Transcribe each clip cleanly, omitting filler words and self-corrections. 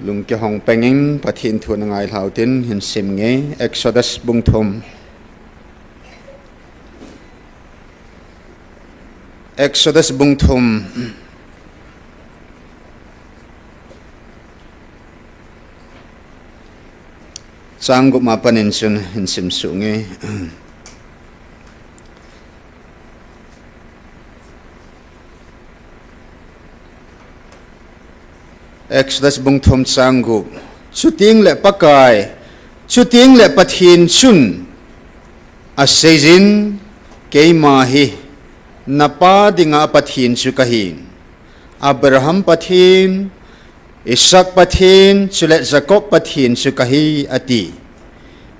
lung ke hong penging pathin thu na ngai hlau tin hin sim nge Exodus bung thum Exodus bung thum chang gu ma panin chun hin sim su nge Exodus bung thum changu chuting le pakai chuting le pathin chun a sejin keima hi napa dinga pathin chu kahin Abraham pathin Isaac pathin chule Jacob pathin chu kahi ati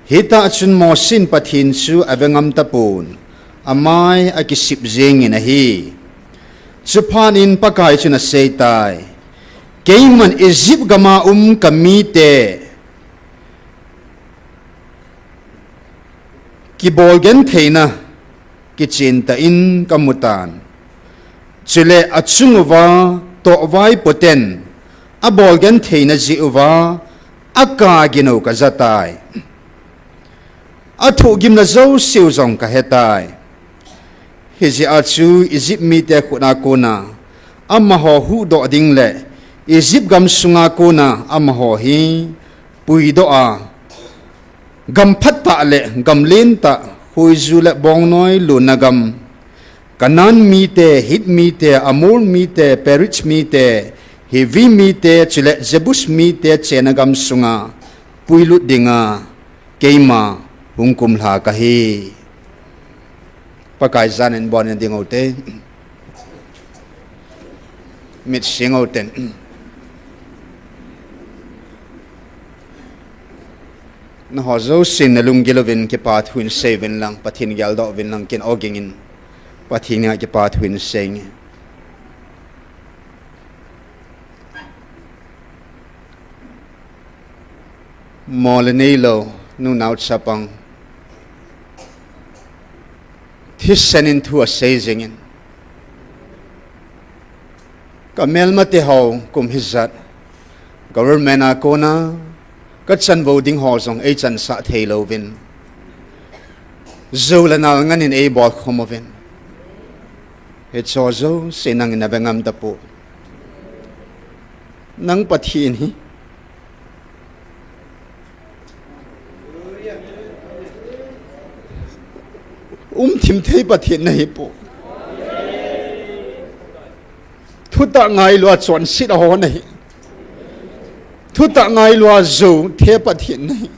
hita chun mosin pathin chu avengam tapun amai akisip jeng in a hi chupanin pakai chuna seitai Kaiman Egypt gama kamite kibolgen theina kichinta in kamutan chile achungwa to vai poten abolgen theina jiwa aka gino ka zatai athu gimna zo siu zong ka hetai hiji achu Egypt mite khuna kona amma ho hu do ding le Egypt gam sunga kona amho hi puido a gam phatta le gam lenta huizu le bong noi lunagam kanan mite hit mite amul mite perich mite heavy mite chile jebus mite chenagam sunga puilu dinga keima hungkum la kahi pakai zanen bonen dingote mit singoten na hozo sin na lungilovin ke pathuin seven lang pathin gyaldo vin lang kin ogingin pathin nga ke pathuin seng molenelo nu naut sapang thisenin thu a sejingin kamel mate ho kum hizat government akona Katsan voting hosong ay chan sa taylovin. Zola na nga nin ay bol kumovin. It's also sinang nabangam tapo. Nang pathin hi. Timtay pathin na hipo. Tuta ngay lo at son sila ho na hi. Tuta ngai lua zo the pathin nei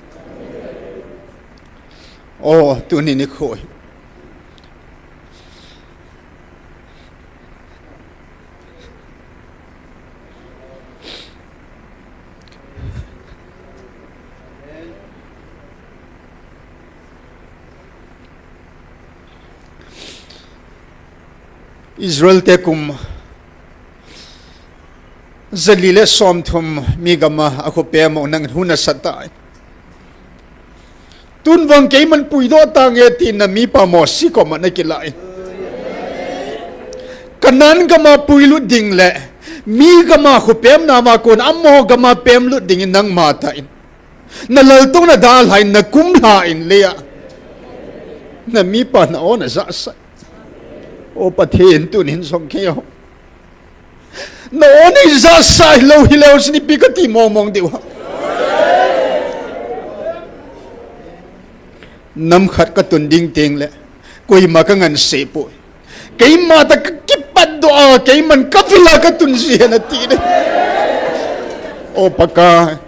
oh tu ni khoi Israel te kum Zalile somthum migama ako pemo nang huna satai tunwang kay man puido tangeti na mi pamosi ko man nakilai kanan gama puilu dingle mi gama ko pem na ma kon ammo gama pem lu dingin nang matain nalaltong na dalhain na kumlain leya na mi pa na ona sa o pathin tunin song kayo noon ay zasay hilaw sinipikati momong diwa namkhat katunding ting le koy makangan sepo kay mata kakipad doa kay man kafila katunsiyan at tine o pagka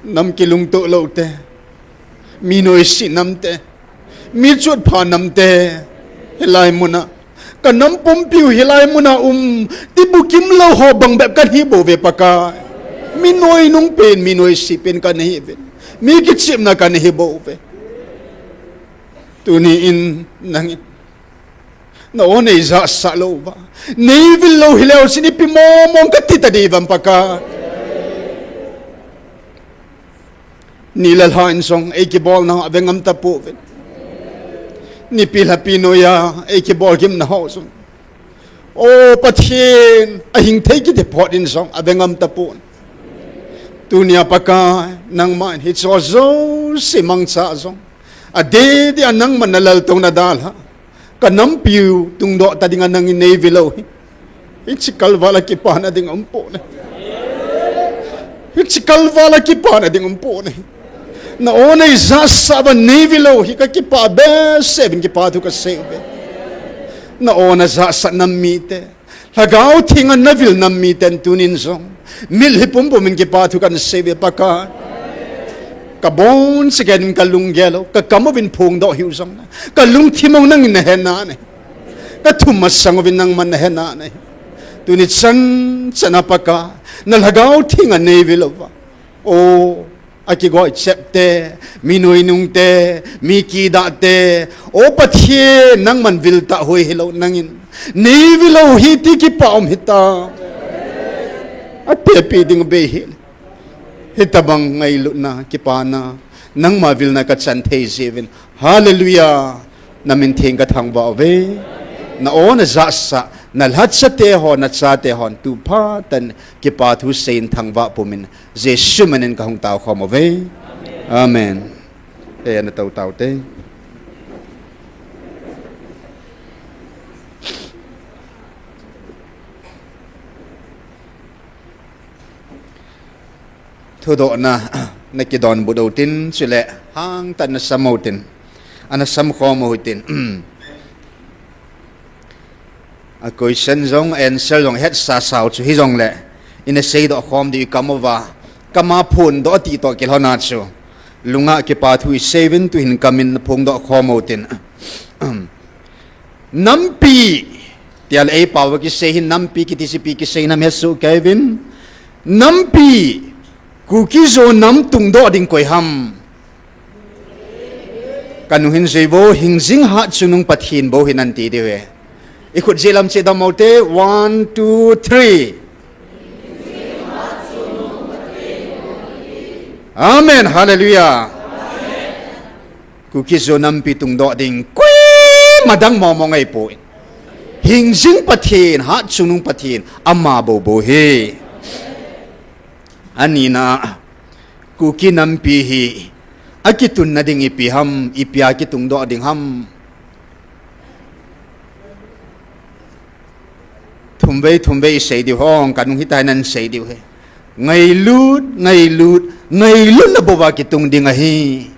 nam kilung to te minoy sinamte mitsut pa namte hilay mo na kanam pompiu hilay mo na tibukim law ho bang beb kan hibo ve paka minoy nung pen minoy sipin kan hibin mikitsim na kan hibo ve tuniin nang noon ay sa law ba nevil law hilaw sinipimomong katita divan paka nilalhain song ay kibol na avengam tapo ve ni Pilipino ya ekibol kim na hosong o pathin ahing take the pot in song abengam tapon Tunia paka nang man hitsozo simang sa zong. Ade di anang manalal tong nadal ha. Kanampiu tung do tadingan nang navy law. Itsikal wala kipana ding umpo na. Itsikal wala kipana ding umpo na. Na onay zasaba navy law hikakipa be 7 kipatu ka sebe. Na ona zasa namite. Hagaw tingan navil namiten tunin zong. Milhipumpo min kipatu kan sebe paka. Kabon siganin kalung gelo, kakamawin pong do hiusang na. Kalung timong nang inahena na. Katumasangawin nang manahena na. Tunit san sanapaka, nalhagaw tingan nevilova. O, akigo itsepte, minuinung te, mikida te, o patye nang manvilta huy hilaw nangin. Nevilaw hiti kipaom hita. At pepiding behil. Hitabang ngaylo na kipana nang mavil na katsantay zivin. Hallelujah! Naminting katang bawe. Naon na zasa na lahat sa tehon at sa tehon tupatan kipat Hussein tangba pumin. Zesu manin kahong tao kamove. Amen. Kaya nataw-taw te. Todo na nakidon budotin sila hang tan nasamotin anasam khomotin a question zong answer zong het sa sao chu hi zong le in a say do khom di kamova kama phun do ti to kel hona chu lunga ke pa thui 7 to hin kamin phung do khomotin nampi tial ei pawa ki say hin nampi ki tisipi ki say nam hesu kevin nampi kuki zo nam tung do ding koi ham kanuhin zeibo hingjing ha chunung pathin bo hinanti dewe ikhut jelam che damote 1 2 3 amen hallelujah kuki zo nam pitung do ding koi madang momongai po hingjing pathin ha chunung pathin amma bo bo he anina kuki nampihi akitun na ding ipiham ipia kitung do ding ham thumbe sei di hong kanung hitai nan sei di he ngai lut na bowa kitung ding a hi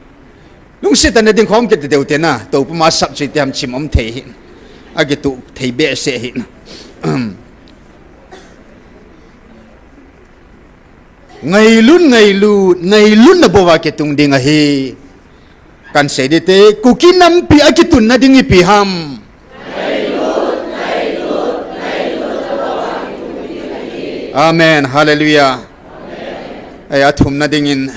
lung sitan na ding khom ke deu te na to puma sap chi tiam chim om thei hin agitu thei be se hin ngay lun na bawa kitung ding ahi kan say dite kuki nampi akitun na ding ipiham ngay lun na bawa kitung ding ahi amen hallelujah ay atum na dingin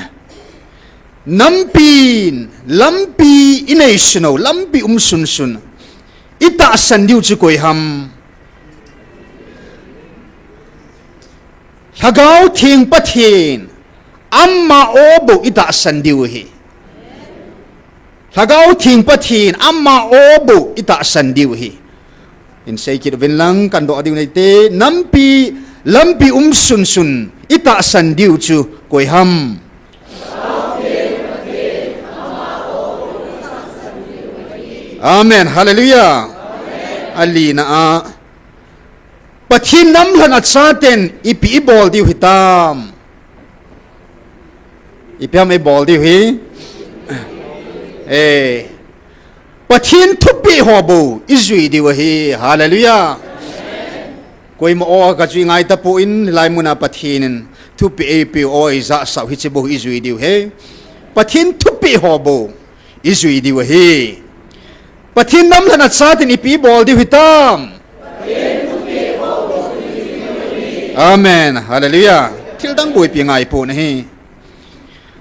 lampi inational lampi sunsun itaasan diu chukoy ham hagaw ting pathin amma obo ita sandiwi hagaw ting pathin amma obo ita sandiwi in say kirvin lang kando adiw naite lampi sunsun ita sandiw chu koyham amen hallelujah alina pathin namlan at saten ipi ibol diw hitam ipiam ibol diw hi pathin thupi hobo izui diw hi hallelujah koi mo o ka chui ngai ta po in lai muna pathinin thupi epi o iza sa hi chibo izui diw he pathin thupi hobo izui diw hi pathin namlan at saten ipi ibol diw hitam amen hallelujah tildang boy pingai po nahi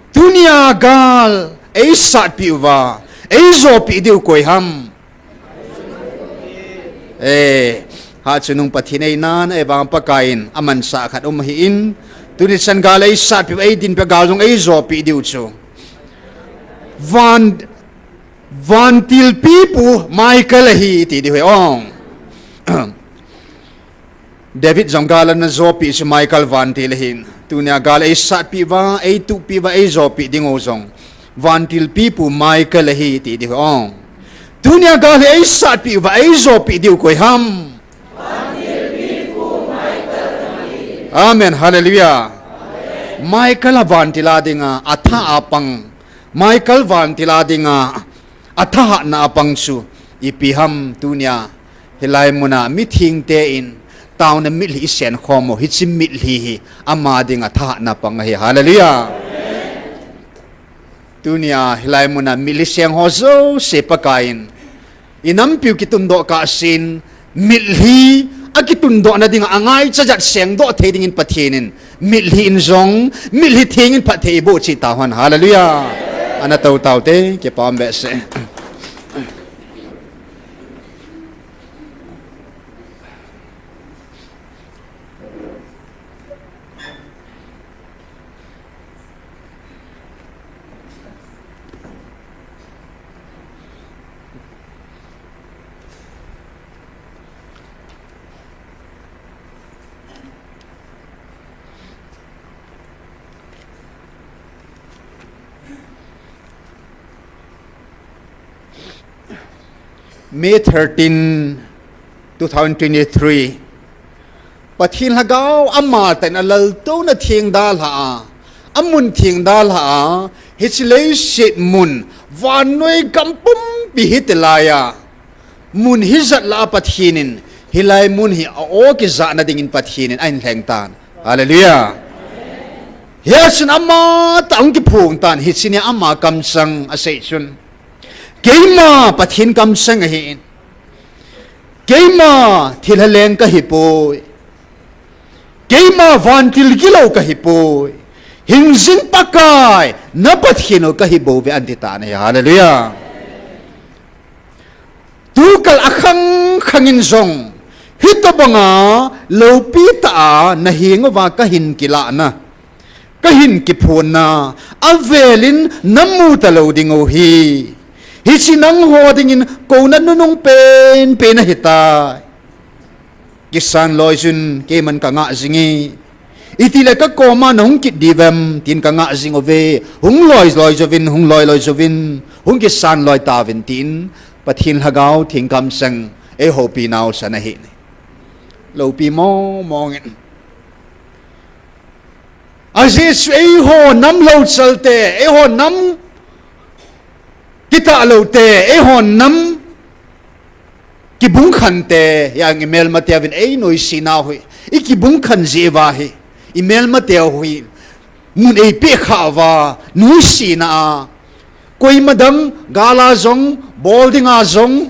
dunia gal ei sat piwa ei zo pi diu koi ham ha chunung pathinei nan e bang pakain aman sa khat hi in tunit san gal ei sat pi ei din pe gal jong ei zo pi diu chu van til pipu michael hi ti di ong David Zamgalan na zopi si Michael Van Tilhin. tu nia gal ai sat pi wa ai tu pi wa ai zo pi ding o zong van til pi pu mai ka le hi ti di ong tu nia gal ai sat pi wa ai zo pi diu koi ham amen hallelujah Michael van tila dinga atha apang Michael van tila dinga atha na apang su ipiham tunia hilai muna meeting te in taun na mil hi sen khomo hi chim mil hi ama dinga atha na pang hi hallelujah tunia hilai muna mil siang ho zo se pakain inam piu kitum do ka sin mil hi akitun do na dinga angai chajat seng do theding in pathinin mil hi in zong mil hi thing in pathei bo chi tawan hallelujah ana tau tau te ke pam be se May 13, 2023 Pathin hagaw amma tan alal to na thieng dal ha amun thieng dal ha hichilei sit mun vanoi kampum bihitlaya mun hizat la pathinin hilai mun hi o ki za na dingin pathinin ain thleng tan hallelujah yasin amma tang ki phung tan hichini amma kamsang asei chun Keima pathin kam sang hin Keima thilhaleng ka hipoi Keima vantil gilaw ka hipoi Hingzin pakai na pathino ka hibo ve antita na hallelujah Tukal akhang khangin zong hitabanga lopita na hingawa ka hin kila na kahin kipon na avelin namuta loading o hi Hisinang hodingin ko na nunong pen hita. Kisan loisun ke man ka nga zingi. Itila ka koma na hung kit divem tin ka nga zing ove. Hung loy zovin, hung loy zovin. Hung kisan loy tavin tin. Pathin hagaw ting kamsang e hopi naw sa nahin. Lopi mo mongin. Aziz e ho nam lo salte e ho nam kita alote ehon nam kibung khante yang email matiavin noi sinahui ikibung khan jewa he email matiaw hui mun ei pe khawa nu sina koi madam gala zong bolding a zong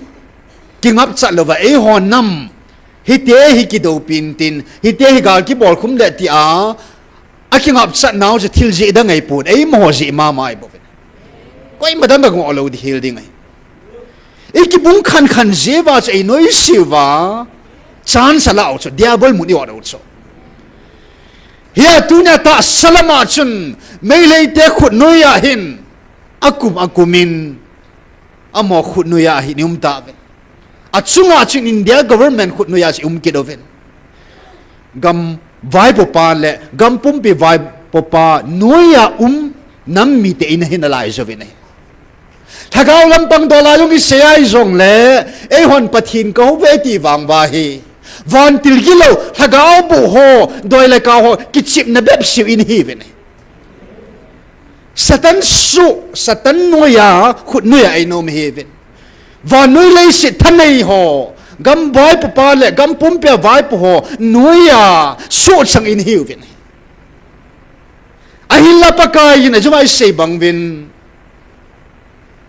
kingap chalova ehon nam hite hikido pintin hite higal ki bol khum le ti a akingap chat naw je thil je da ngai put ei mo ji ma mai bo Koi madam ba ngolo di hilding ai ikibung khan jewa che noi siwa chan sala ocho diabol muni wa ocho ya tunya ta salama chun meilei te khut noya hin akumin amo khut noya hin umta ve achunga chin India government khut noya chi kidoven gam vai popa le gam pumpi vai popa noya nammi te ina hinalai jovine Thagaw lampang dola yung isayay zong le ehon pathin ko veti wang wahi van tilgilaw thagaw buho doy le ka ho kitchip na beb siw in heaven satan noya khut noya ai nom heaven van noy le sit thanai ho gam vai papa le gam pumpia vai ho noya so chang in heaven ahilla pakai na jumai sei bangwin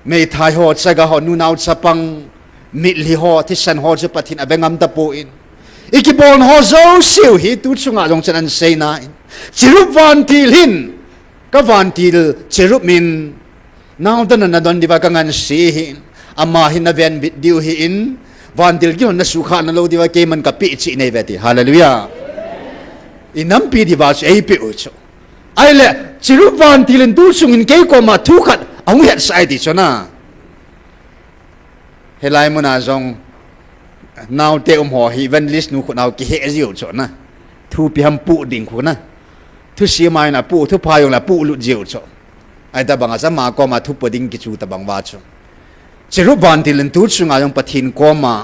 May thai ho tsaga ho nunaw sapang mitli ho tisan ho je patin abengam tapuin ikibon ho zo siu hi tu chunga jong chanan sei na chirup vantil hin ka vantil chirup min naw tan na don diwa kangan si hin ama hin na ven bit diu hi in vantil gi na sukha na lo diwa ke man ka pi chi nei veti hallelujah inam pi diwa ei pi ucho ai le chirup vantil tu chungin ke ko ma thu khat ông hiện sai thì cho na helai mo na zong nào te ho hi van list nu khu nào ki he ziu cho na thu pi ham pu ding khu na thu si mai na pu thu phayong la pu lu jiu cho ai ta banga sama ko ma thu poding ki chu ta bang wa cho chiru ban tilen tu chu nga yong pathin ko ma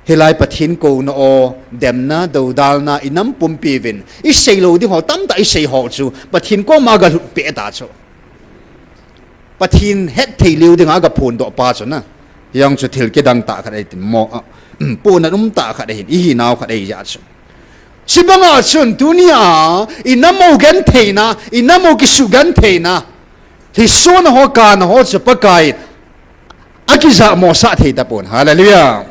hilai pathin ko no o demna do dalna inam pumpi vin I sei lo di ho tam ta I sei ho chu pathin ko ma ga pe ta cho pathin het thei liu ding aga phun do pa cho na yang chu thil ke dang ta kha dai tin mo pu na ta kha dai I hi naw kha dai ya chu sibanga chun dunia inamo gan theina inamo ki su gan theina hi son ho kan ho cha pakai akiza mo sa thei ta pon hallelujah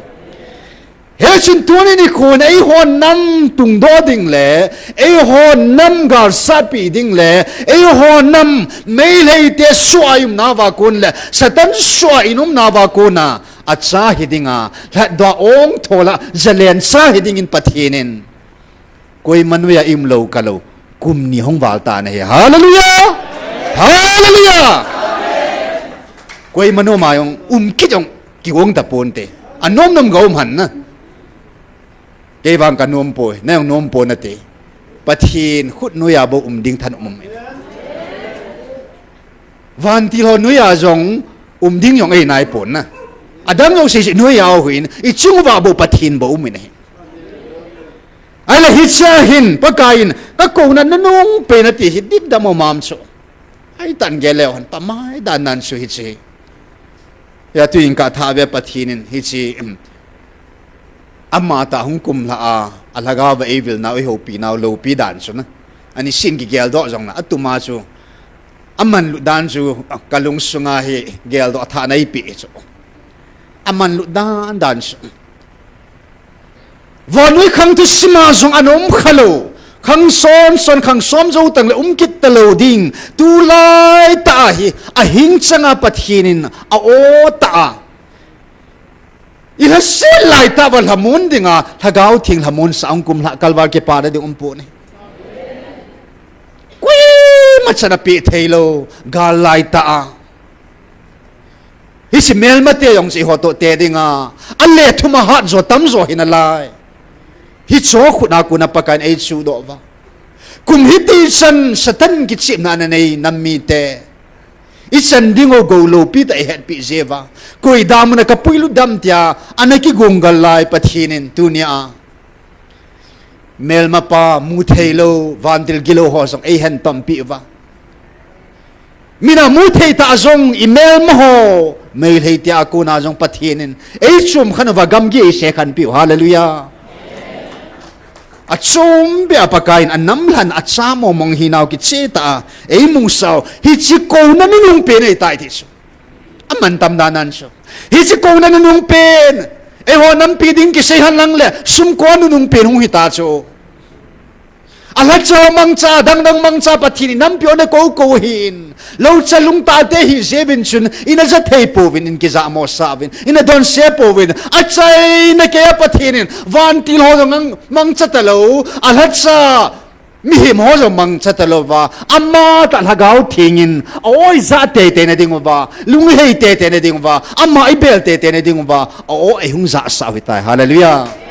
he chun tuni ni khon ei ho nam tung do ding le ei ho nam gar sa pi ding le ei ho nam mei lei te suayum na wa kun le satan suainum na wa kuna acha hidinga la do ong thola zalen sa hiding in pathinin koi manuya im lo kalo kum ni hong wal ta ne hallelujah hallelujah koi manu ma yong ki jong ki wong ta pon te anom nom gom han na ke wang ka nom poi na yong nom pon na te pathin khut nuya bo ding than van ti ho nuya jong ding yong ei nai pon na adang yong se nuya huin I chung wa bo pathin bo ne ala hitsa hin pakain ka ko na nanong pe na ti hidip da mo mam so ai tan gelew han pamai dan nan su hitsi ya tu in ka tha be pathinin hitsi amma ta hung kum la a alaga ba evil na ho pi na lo pi dan so na ani sin gi gel do jong na atuma chu aman lu dan chu kalung sunga hi gel do tha nai pi so aman lu dan so vanui khang tu sima zong anom khalo khang son khang som zo tang le kit talo ding tu lai ta hi a hing changa pathinin a o ta I ha se lai ta wal hamun dinga thagau thing hamun saung kum la kalwa ke pa de umpu ni kui machana pi thailo gal lai ta hi simel mate yong si hoto te dinga alle thuma hat zo tam zo hinalai hi cho khuna kuna pakan ei chu do wa kum hiti san satan ki chim na nei nammi te I san dingo go lo pi ta het pi zeva koi dam na ka puilu dam tia anaki gongal lai pathinin tunia melma pa mu thailo vantil gilo ho song ei hen tam pi wa mina mu thei ta zong email mo ho mail hei tia ko na zong pathinin ei chum khan wa gam gi se khan pi hallelujah achom be apakain anam lan achamo mong hinaw ki cheta ei mung saw hi chi ko na nung pe nei tai thi so aman tam danan so hi chi ko na nung pen e ho nam pi ding ki se han lang le sum ko nung pen hung hi ta cho ala cho mang cha dang mang cha pathini nam pyo na ko hin lo cha lung ta te hi zevin chun ina za thei po vin in ki za mo sa vin ina don se po vin achai na ke pathinin van til ho dong mang cha ta lo ala cha mi him ho zo mang cha ta lo wa amma ta lagau thingin oi za te te na ding wa lung hei te te na ding wa amma I bel te te na ding wa o e hung za sa wi tai hallelujah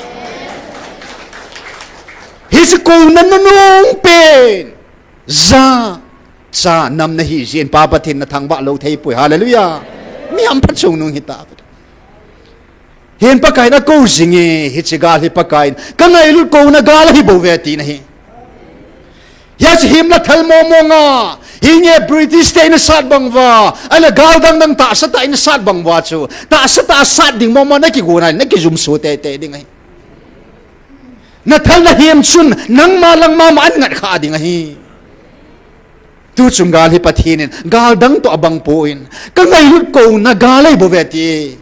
his ko nanong pen za cha nam na hi jin pa pathin na thang ba lo thei pui hallelujah mi am phat chung nung hita hen pa kai na ko jingi hi chigal hi pa kai ka ngai lu ko na gal hi bo ve ti na hi ya chi him la thal mo mo nga hi nge british te na sat bang wa ala gal dang ta sa ta in sat bang wa chu ta sat ding mo mo na ki go na ki zum so te ding ai na thal na him chun nang ma lang ma an ngat kha ding hi tu chung gal hi pathinin gal dang to abang poin ka ngai lut ko na galai bo veti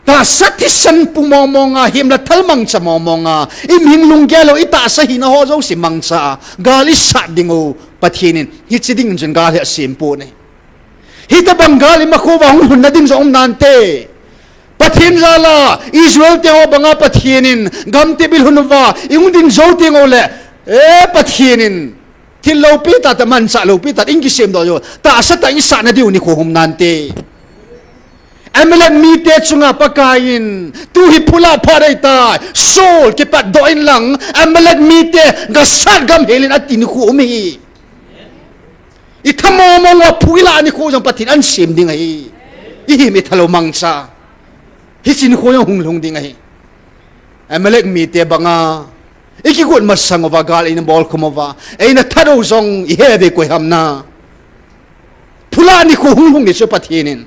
ta satisan pumomonga him la thalmang cha momonga iming lunggelo ita sa hina ho zo si mangcha gali sa dingo pathinin hi chiding jun gal hi simpo ne hita bangali makhuwa hun na ding zo nante pathin zala Israel te ho banga pathinin gamte bil hunwa ingding zo tingo le pathinin til lo pi ta man sa lo pi ta ingi sem do ta sa ta isa na diu ni ko hum nante Amelak mi te chunga pakain tu hi phula pharai ta soul ke pat doin lang amelak mi te ga sat gam helin atin khu mi ithamo mo wa phuila ni khu jong patin an sim ding ai I mi thalo mangsa hi sin khu yong hunglung ding ai amelak mi te banga iki gut masangova gal in bol khomova eina thado jong I hebe ko hamna phula ni khu hunglung ni so patinin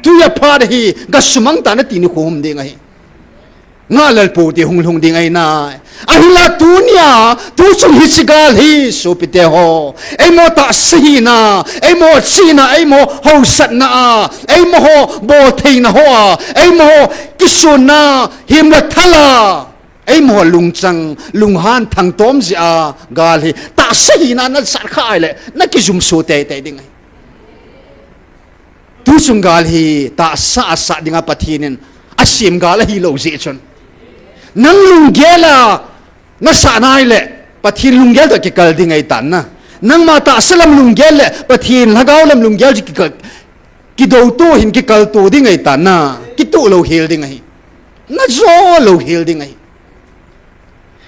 tu ya phar hi gasumang ta na tin khum ding ai ngalal pu ti hung ding ai na ahila tunia tu sum hi sigal hi so pite ho ei mo ta sina ei mo sina ei mo ho sat na ei mo ho bo thei na ho ei mo kisuna him la thala ei mo lungchang lunghan thang tom zia gal hi ta sina na sat khai le na kisum so te te ding ai tu sunggal hi ta sa dinga pathinin asim gal hi lo je chon nang lunggela na sa nai le pathin lunggel da ki kal ding ai tan na nang ma ta salam lunggel le pathin lagaw lam lunggel ki do to hin ki kal to ding ai tan na ki to lo hil ding ai na zo lo hil ding ai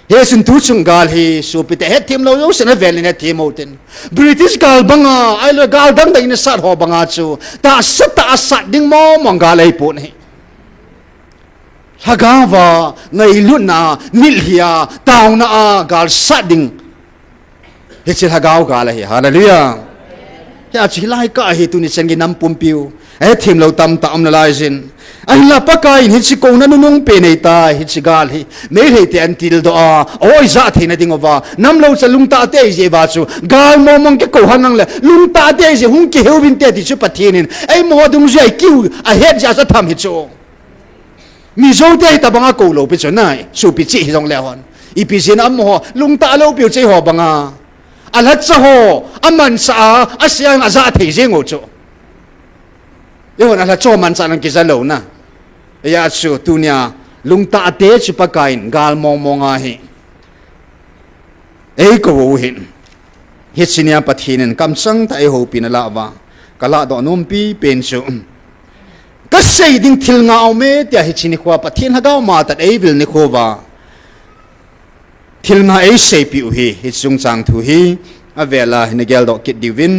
he sin tu sunggal hi supite he tim lo yo sena velin he tim oten British gal banga ai lo gal dang dang na sat ho banga chu ta sat ding mo mangal ai po nei hagawa ngai luna nilhia tauna a gal sat ding he chil hagaw gal hi hallelujah ya chi lai ka hi tu ni chen gi nam pum piu he tim lo tam na lai jin ai la pakai hi chi ko na nung pe nei ta hi chi gal hi me he te antil do a oi za the na ding ova nam lo cha lung ta te je ba chu gal mo mong ke ko hanang le lung ta te je hung ke heu bin te ti chu pathinin ai mo dung je kiu a het ja sa tham hi chu mi zo te ta banga ko lo pe chu nai su pi chi jong le hon I pi sin am ho lung ta lo pi che ho banga alat sa ho aman sa asyang aza the je ngo chu yon ala cho man sa nang kizalo na ya su tunya lung ta te chu pakain gal mong monga hi ei ko hin hit sinia pathinin kamsang ta e ho pinala wa kala do nompi pen chu ka sei ding thil nga ome tia hi chini khwa pathin hagaw ma ta ei vil ni khowa thil nga ei sei pi hi hi chung chang thu hi avela ni gel do kit divin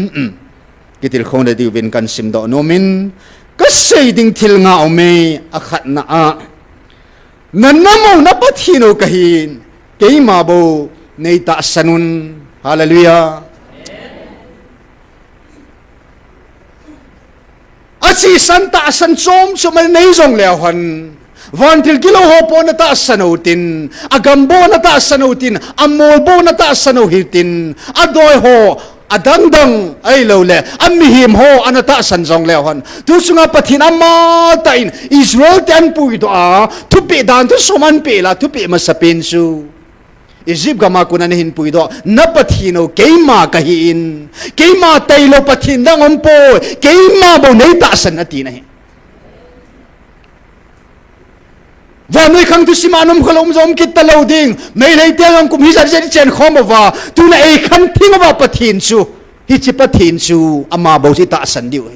kitil khone divin kan sim do nomin ka sei ding thil nga ome akhat na a nanamo na pathino kahin keima bo nei ta sanun hallelujah asi santa san som sumal nei jong le han vantil kilo ho po na ta sanotin agambo na ta sanotin amolbo na ta sanohitin adoy ho adangdang ai lo le amihim ho anata san jong le han tu sunga pathin amma tain Israel tan pui do a tu pe dan tu soman pe la tu pe masapin su Egypt gama kuna ne hin pui do na pathino keima kahin keima tailo pathin dang ompo keima bo nei ta san ati nahi vanoi khang tu simanum kholom jom kit talo ding mei lei te ngam kum hi jar jar chen khom wa tu na e khan thing wa pathin su hi chi pathin su ama bo si ta san diu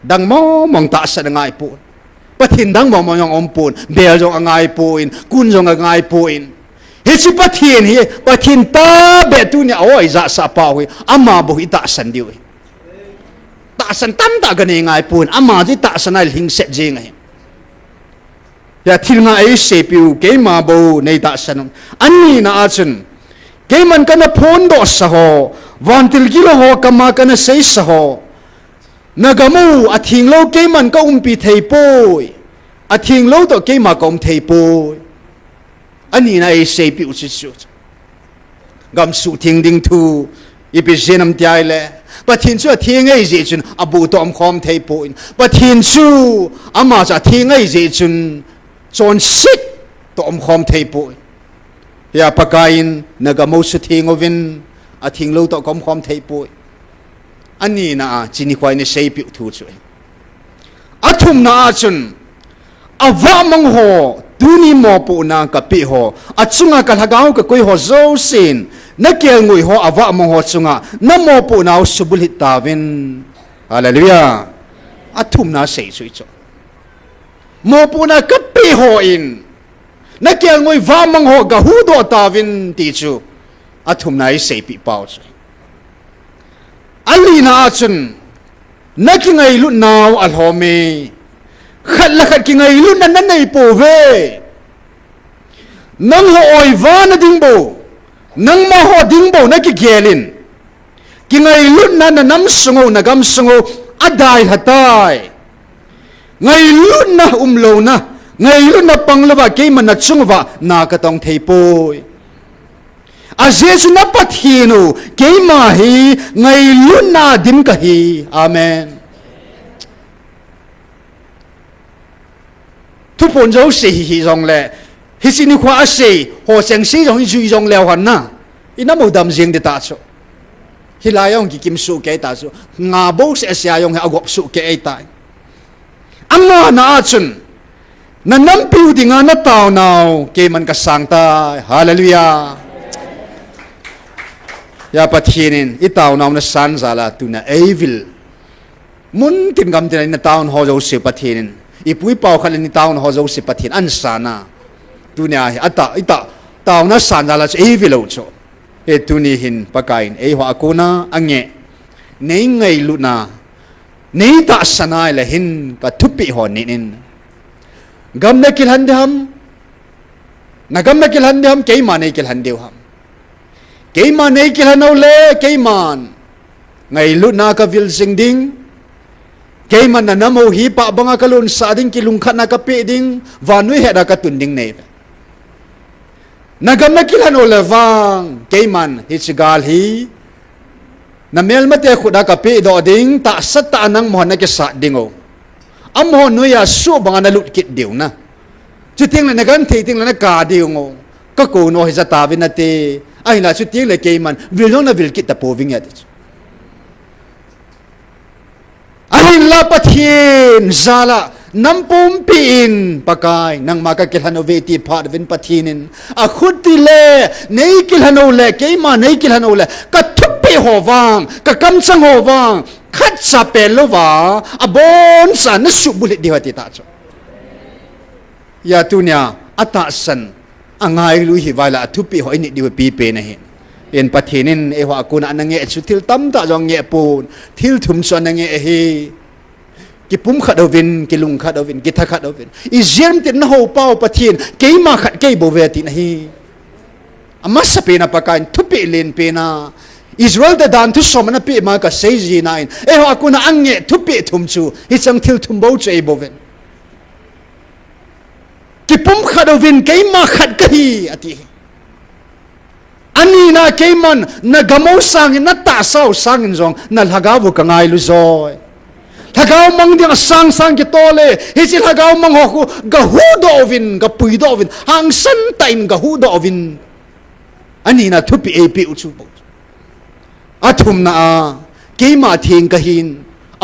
dang mo mong ta san ngai pu pathin dang mo mong ompun bel jong angai puin kun jong angai puin hi chi pathin ta be tu ni oi za sa pa wi ama bo hi ta san diu ta san tam ta ga ne ngai pun ama ji ta san ai hing set je ngai ya thil nga ai sepiu keima bo nei ta sanum anni na achun keiman kana phone do sa ho vantil gilo ho kama kana sei sa ho nagamu athing lo keiman ka umpi thei poi athing lo to keima kom thei poi anni na ai sepiu chi chu gam su thing ding thu ipi jenam tiai le pathin chu thing ai je chun abu tom khom thei poi pathin chu ama cha thing ai je chun chon sik to khom thei po ya pakain nagamo su thing ovin a thing lo to kom khom thei po ani na chini khwai ni sei pi thu chu athum na chun awa mang ho tuni mo po na ka pi ho achunga ka hagaw ka koi ho zo sin na kel ngui ho awa mang ho chunga na mo po na subul hitawin hallelujah athum na sei chu chu โมปูนากับปีโฮอินนักเกี่ยงวยว่ามังโฮกะฮูโดตาวินติจูอาทุมนายเสปีเปาจูอัลลีนาจุนนักกิงไงลุนนาวอัลฮอมีขัดละขัดกิงไงลุนนั้นในปูเวนังโฮออยวานดิงโบนังมาโฮดิงโบนักกิเกลินกิงไงลุนนั้นน้ำสงบนักำสงบอดายหัดายไงลุนนะโลนะไงลุนนะปังละว่าเกมันนัดสงบว่านากระตองเทปอยอาเจสุนับปัทฮีนูเกมาฮีไงลุนนาดิมกะฮีอาเมนทุกคนจะเสียฮีจงเลยฮิสินิควาเสียหัวเสียงสีจงจุยจงแล้วหันนะอินามุดำเสียงเดตาโซฮิลายองกิมสุเกตาโซงาบุกเสียเสียยองให้อากบสุเกตตายอันนั้นน่าจุนนั่นน้ำปิวดิ่งานตาวนาวเกมันก็สังตายฮาเลลูยายาปะทีนินอิตาวนาวน์สันซาลาตุนะเอวิลมุนตินกำตินตาวนฮอโจสิปะทีนินอีปุยเป่าขันนิตาวนฮอโจสิปะทีนอันสานาตุเนียอัตตาอิตาตาวน์สันซาลาเอวิลโอโจเอตุนีหินปะกายนเอหัวกูนาอังเงเนยไงลุนาเนยตาสนายเลยหินก็ทุบปีหอนินกำนักกิลหันเดียมนักกำนักกิลหันเดียมเกี่ยมันในกิลหันเดียวฮัมเกี่ยมันในกิลหันเอาเล่เกี่ยมันไงลุนากวิลซิงดิงเกี่ยมันนั่นน้ำเอาฮีปะบังกะลุนสาดิงกิลุงขันนักเปดิงวานุยเหตุกัตุนดิงเนฟนักกำนักกิลหันเอาเล่ฟังเกี่ยมันฮิตกาลฮีน้ำเมลมาเตะขุดนักเปดอดิงตาสัตตานังมหนักสัตดิงโออัมโหนุยาสู้บังนัลุดกิดเดียวนะจุดทิ้งเลยนักันทิ้งเลยนักกาเดียวงก็กูโนฮิจตาวินาทีไอ้ละจุดทิ้งเลยเกยมันวิลโนนาวิลกิตตะโพวิ่งยัดไอ้ละปะเทียนซาละน้ำปุ่มปีนปากายนังมากะกิลฮันโอเวตีพาดวินปะเทียนินอะขุดติเล่เนยกิลฮันโอเล่เกยมันเนยกิลฮันโอเล่กะทุบไปหัววังกะกำสังหัววังขัดสาเปลโลวาอบอนสันนสุบุลิดีวัติตาโจยาตุเนียอัตสันอ่างไงลุยหิวายละทุบปีหอยนิดีวปีเปนะเห็นเป็นปะเทนินเอวะกูนันนังเงสุทิลตั้มตาจงเงปูนทิลถุมส่วนนังเงเฮกิปุ่มขัดเอาวินกิลุงขัดเอาวินกิทักขัดเอาวินอิเจมตินหัวเป้าปะเทียนเกยมาขัดเกยโบเวตินะเฮอามาสเปนะปะกันทุบปีเลนเปนะอิสราเอลแต่ด่านทุกสมัยนั้นปีมาก็เซจีนายเอวากูน่าอังเงทุบปีทุ่มชูฮิจังทิลทุ่มบ่าวใจบ่เวนกิปุ่มขัดวินเกยมาขัดกะฮีอติอันนี้นะเกยมันนักกมาวสังนักตาสาวสังจงนักหากาวกังไงลุซอยหากาวมังเดียงสังกิโตเลฮิจิหากาวมังหอกกะฮูดอวินกะปุยดอวินหังสันไตน์กะฮูดอวินอันนี้นะทุบปีเอปีอุชูบ่อาทุมนาเกี่ยมาเทียงกะหิน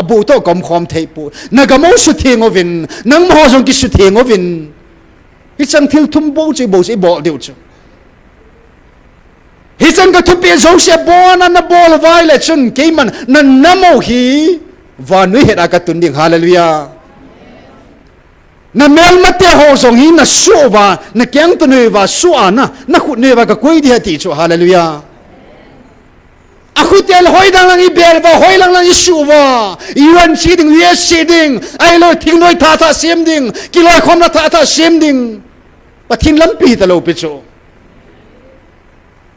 อบูโตกอมคอมเทปูนักมาวสุเทียงอวินนังมหาสงกิสุเทียงอวินฮิจังทิลทุมโบใจโบใจบอกเดียวจูฮิจังก็ทุบเปียโซเชียบอนันนบอลไวเลชุนเกี่ยมันนันน้ำมฮีวานุเหตุอากาตุนดิ่งฮาเลลูยานันเมลมาเตะหอสงหินนัสู้วานักแกงตุนเนวาสู้อานะนักขุดเนวากะกุยดีฮติจูฮาเลลูยาaku tel hoi dang lang i bel wa hoi lang i su wa yuan si ding yes si ding ai lo thing noi tha tha sim ding ki loi khom na tha tha sim ding pathin lampi ta lo pe cho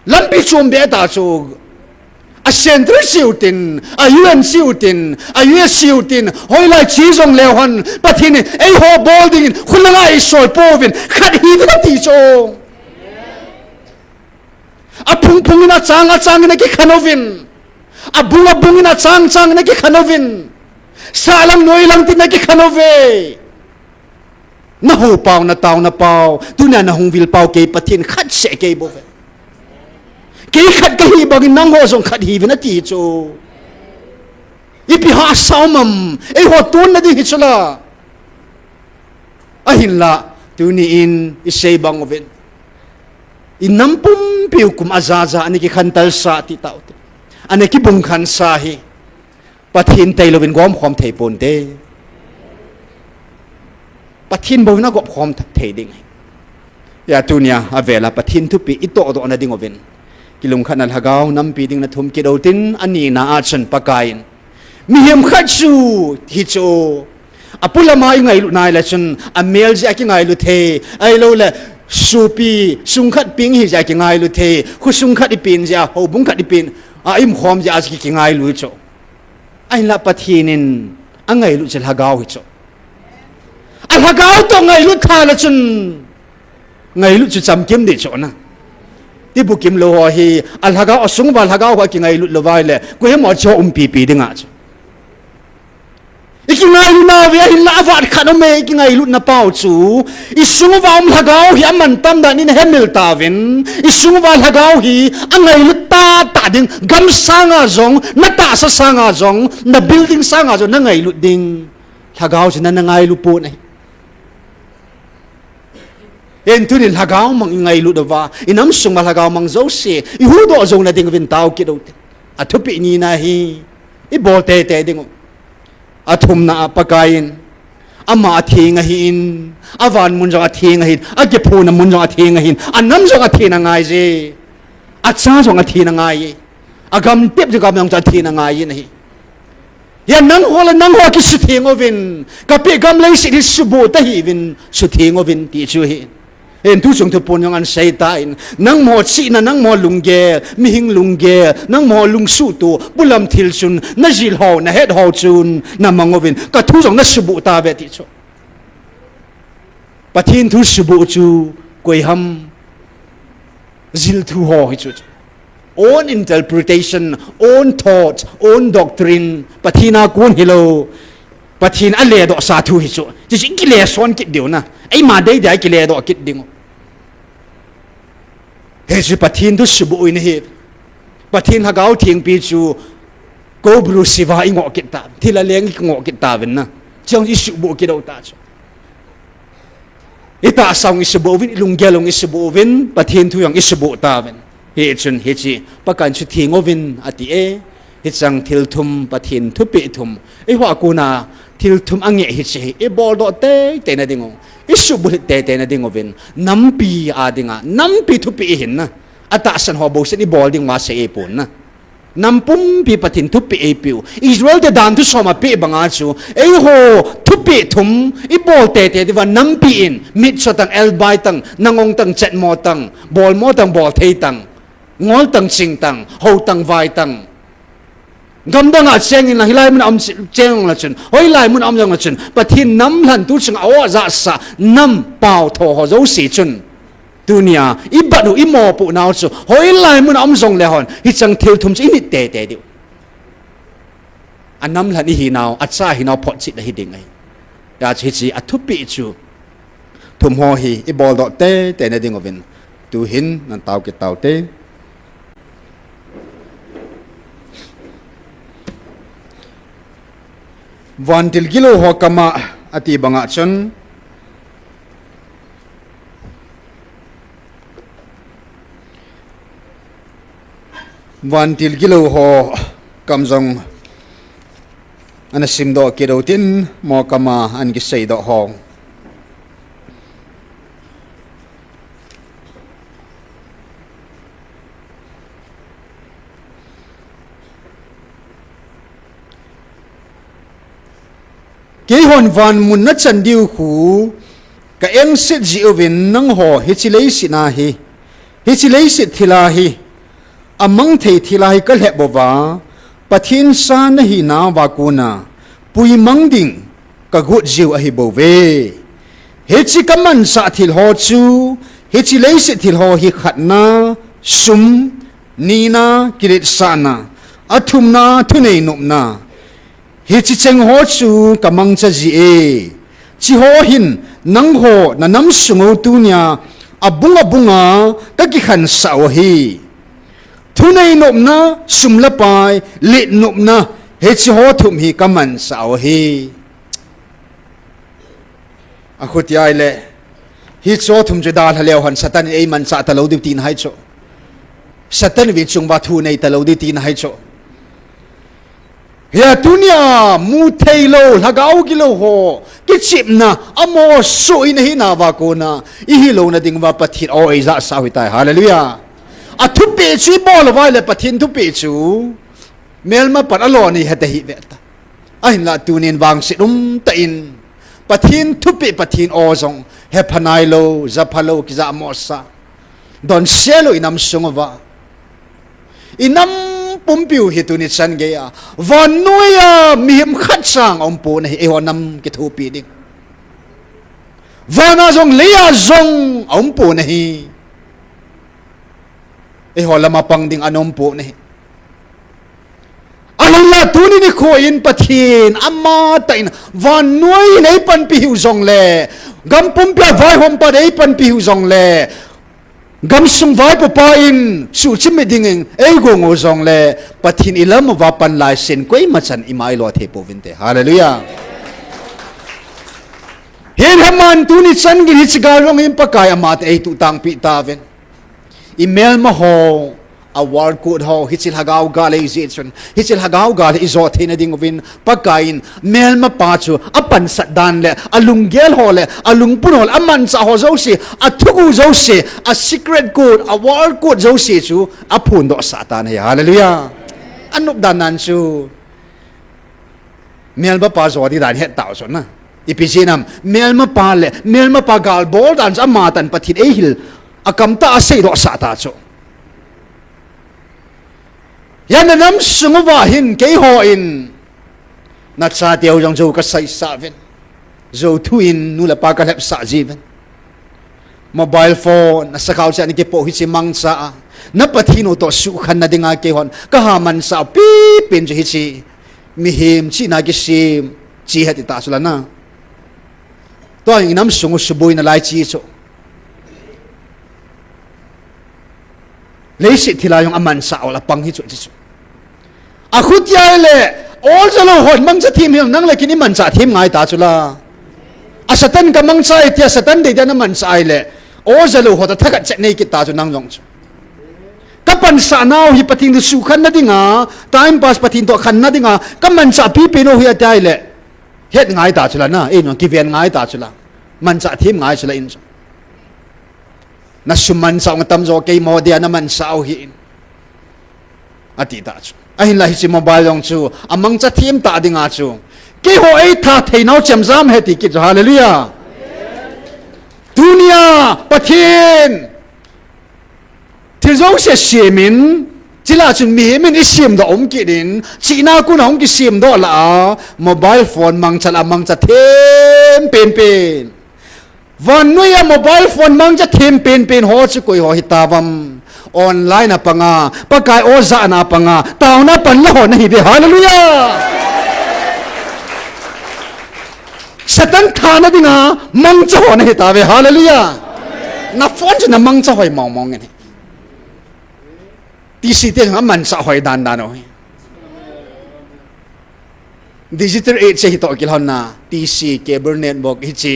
lampi chum be ta cho a center siutin a yuan siutin a yes siutin hoi lai chi jong le hon pathin ei ho bol ding khul la ai soi povin khat hi ta ti cho a pung ina chang ina ki khanovin a bung ina chang ina ki khanovin salang noi lang tin na ki khanove na ho pau na taw na pau tu na hung vil pau ke pathin khat se ke bo ke khat ka hi bang nang ho song khat hi na ti chu ipi ha saumam e ho tun na di hi chula a hin la tu ni in isay bang ovin inampum piu kum azaza ani ki khantal sa ti tau te ani ki bung khan sa hi pathin tailovin gom khom thei pon te pathin bo na gop khom thei ding ya tunia avela pathin thu pi ito do na ding oven kilung khanal hagaw nam pi ding na thum ki do tin ani na achan pakain mi hem khachu hi cho apula mai ngai lu nai la chun amel ja ki ngai lu the ai lo la supi sungkhat ping hi ja ki ngai lu the khu sungkhat ipin ja ho bung khat ipin a im khom ja ki ngai lu cho ai la pathinin angai lu chal hagaw hi cho al hagaw to ngai lu tha la chun ngai lu chu cham kem de cho na ti bu kim lo hi al hagaw asung wal hagaw ha ki ngai lu lo vai le ko he mo cho pi pi dinga cho iki ngai lu na we hi la wat khano me iki ngai lu na pau chu isung wam hagaw hi aman tam da ni hemil tawin isung wal hagaw hi angai lu ta ding gam sanga zong na ta sa sanga zong na building sanga zong na ngai lu ding hagaw sin na ngai lu pu nei en tu ni hagaw mang ngai lu da wa inam sung mal hagaw mang zo se I hu do zong na ding vin taw ki do a thu pi ni na hi I bol te te ding athum na pakain ama athinga hin awan mun jong athinga hin age phu na mun jong athinga hin anam jong athina ngai je acha jong athina ngai agam tep jong jong athina ngai ni ya nang hola nang ho ki su thingo vin ka pe gam lei si su bo ta hi vin su thingo vin ti chu hi en tu sung tu pon yong an sai ta in nang mo chi na nang mo lungge mi hing lungge nang mo lung su tu bulam thil chun na jil ho na het ho chun na mangovin ka thu jong na su bu ta ve ti cho pathin thu su bu chu koi ham zil thu ho hi chu own interpretation own thought own doctrine pathina kun hilo pathin ale do sa thu hi chu chi ki le son ki diu na ai ma dei dai ki le do ki ding he chi pathin du su bu in hi pathin hagaw thing pi chu ko bru siwa ingo ki ta thila leng ki ngo ki ta ven na chong ji su bu ki do ta chu ita song is bu vin lung gelong is bu vin pathin thu yang is bu ta ven he chun he chi pakan chu thingo vin ati e hi chang thil thum pathin thu pi thum e hwa ku na thil thum ange hi chi e bol do te na dingo isu bu te na dingo vin nampi a dinga nampi thu pi hin na ata san ho bo se ni bol ding ma se e pon na nampum pi pathin thu pi e piu Israel de dan tu soma pi banga chu e ho thu pi thum I bol te di wa nampi in mit so tang el bai tang nangong tang chet mo tang bol thei tang ngol tang sing tang ho tang vai tang gam dang a cheng in la hilai mun am cheng la chen hoi lai mun am jang la chen pathin nam hlan tu chang awa za sa nam pau tho ho zo si chun dunia I badu I mo pu naw chu hoi lai mun am jong le hon hi chang thil thum chi ni te diu anam hlan hi naw acha hi naw phot chi da hi ding ai ya chi a thu pi chu thum ho hi I bol do te na ding ovin tu hin nan taw ki taw te vantil gilo ho kama ati banga chon vantil gilo ho kamjong anasim do kirotin mo kama an gi sei do ho ke hon van mun na chan diu khu ka eng sit ji ovin nang ho hi chi lei si na hi chi lei si thila hi amang thei thila hi ka le bo wa pathin sa na hi na wa ku na pui mang ding ka gut jiu a hi bo ve he chi kaman sa thil ho chu he chi lei si thil ho hi khat na sum ni na kirit sa na athum na thunei nup na hi chi cheng ho chu kamang cha ji e chi ho hin nang ho na nam sungo tu nya abunga ka ki khan sa o hi thunei nop na sumla pai le nop na he chi ho thum hi kaman sa o hi a khuti ai le hi cho thum ju dal haleu han satan e man sa ta lo di tin hai cho satan vi chung ba thu nei ta lo di tin hai cho ya tunia mu thailo lagau kilo ho ki chip na amo so in hi na wa ko na I hi lo na ding wa pathin o ai za sa hui tai hallelujah a thu pe chi bol wa le pathin thu pe chu melma pat alo ni hata hi ve ta ai la tunin wang si ta in pathin thu pe pathin o zong he phanai lo za phalo ki za mo sa don selo inam sungwa inam pumpiu hituni san ge ya vanuya mihim khat sang ompo na e honam ki thu pi ding vana zong leya zong ompo na hi e holama pang ding anompo na hi alala tuni ni ko in pathin amma tain vanui nei pan pi hu zong le gam pumpia vai hom pa dei pan pi hu zong le gam sung vai pa in su chim me ding e go ngo zong le pathin ilam wa pan lai sen koi ma chan imai lo the po vinte hallelujah hen haman tu ni chan gi hich ga long im pakai amat e tu tang pi ta ven email ma ho a war code ho hichil hagau ga le ization hichil hagau ga le izot hin ding win pakain mel ma pa chu apan sat dan le alung gel ho le alung pun hol aman sa ho zo si a thugu zo si a secret code a war code zo si chu a phun do satan he hallelujah anup dan nan chu mel ba pa zo di dan het taw so na ipijinam mel ma pa le mel ma pa gal bol dan sa matan pathit e hil akam ta sei do sata chu yan nam sungwa hin ke ho in na cha tiao jong zo ka sai sa ven zo thu in nu la pa ka lep sa jiven mobile phone na sakau cha ni ke po hi chi mang sa na pathino to su khan na dinga ke hon ka ha man sa pi pin ji hi chi mi him chi na ki sim chi hati ta sula na to in nam sungu subui na lai chi cho leisi thila yung aman sa ola pang hi chu chi akhut ya le all jalo hon mang cha thim him nang le kini man cha thim ngai ta chula asatan ka mang cha tia satan de na man sa le all jalo ho ta thak che nei ki ta chu nang jong chu kapan sa naw hi pating du su khan na dinga time pass pating to khan na dinga kaman cha pi pi no hi ta le het ngai ta chula na e no ki ven ngai ta chula man cha thim ngai chula in na suman sa ng tamzo kay mo dia naman sa uhin ati ta chu ahin lahi si mobile yong chu amang cha thim ta ding a chu ke ho ai tha thei nau chem zam he ti ki hallelujah dunia pathin thil zo se simin chila chun mi min isim do om ki din china ku na om ki sim do la mobile phone mang chala mang cha them pen pen van nuya mobile phone mang cha them pen pen ho chu koi ho hitavam online apanga pakai oza na apanga tauna pan la ho nahi de hallelujah satan thana dinga mang cha ho nahi ta ve hallelujah na phone chu na mang cha hoi mong mong ni ti si te man sa hoi dan dan oi digital age se hi to kilhon na ti si cable network hi chi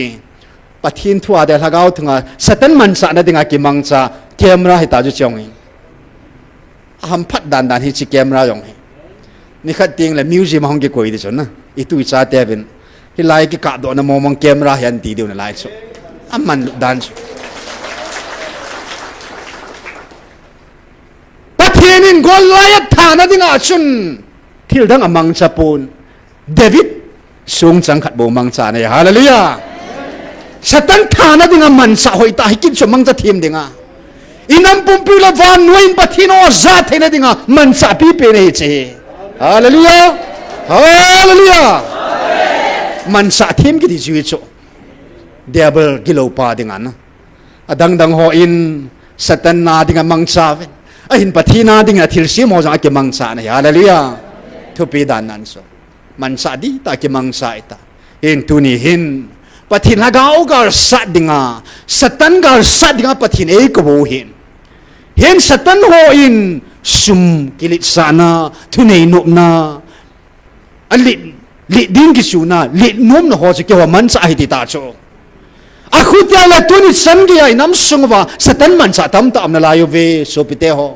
pathin thua de lagau thunga satan man sa na dinga ki mang cha camera hi ta ju chong ham phat dan dan hi chi camera yong ni khat ting la museum hong ki koi de chon na I tu cha te vin hi lai ki ka do na mo mong camera hian ti de na lai chu amman dan chu pathin gol lai tha na dinga chun thil dang amang cha pun David sung chang khat bo mang cha na hallelujah satan thana dinga man sa hoi ta hikin chomang cha thim dinga inam pumpula van noin pathino za thena dinga man sa pi pe nei che hallelujah hallelujah man sa thim ki di jui cho devil gilo pa dinga na adang dang ho in satan na dinga mang sa ahin pathina dinga thil sim ho jang ki mang sa na hallelujah thupi dan nan so man sa di ta ki mang sa ita in tuni hin pathin hagau gar sat dinga satan gar sat dinga pathin e ko hin hen satan ho in sum kilit sana thunei nop na alit li ding ki suna li nom na ho ke wa man sa hi ti ta cho akhutya la tuni san ge ai nam sungwa satan man sa tam tam na layo ve so pite ho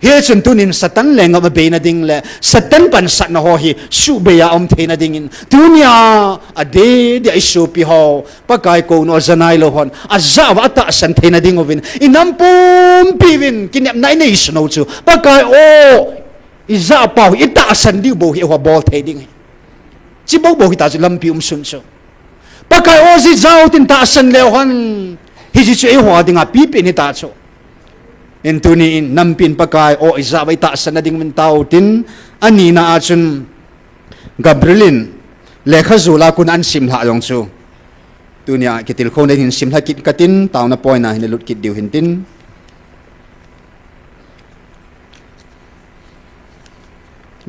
he chun tunin satan lenga ma be na ding le satan pan sat na ho hi su be ya om the na ding in tunia ade de isu pi ho pakai ko no zanai lo hon azawa ta san the na ding ovin inam pum piwin kinyap nai nei sno chu pakai o iza pau ita san di bo hi ho bol the ding chi bo bo hi ta lam pi sun so pakai o si zau tin ta san le hon hi ji che ho ding a pi pi ni ta cho Entuni in nampin pakai o izaway taasan na ding mintaw tin ani na atsun Gabrielin lekha zula kun an simha yong su tunia kitil ko na hin simha kit katin taw na poy na hinilut kit diw hintin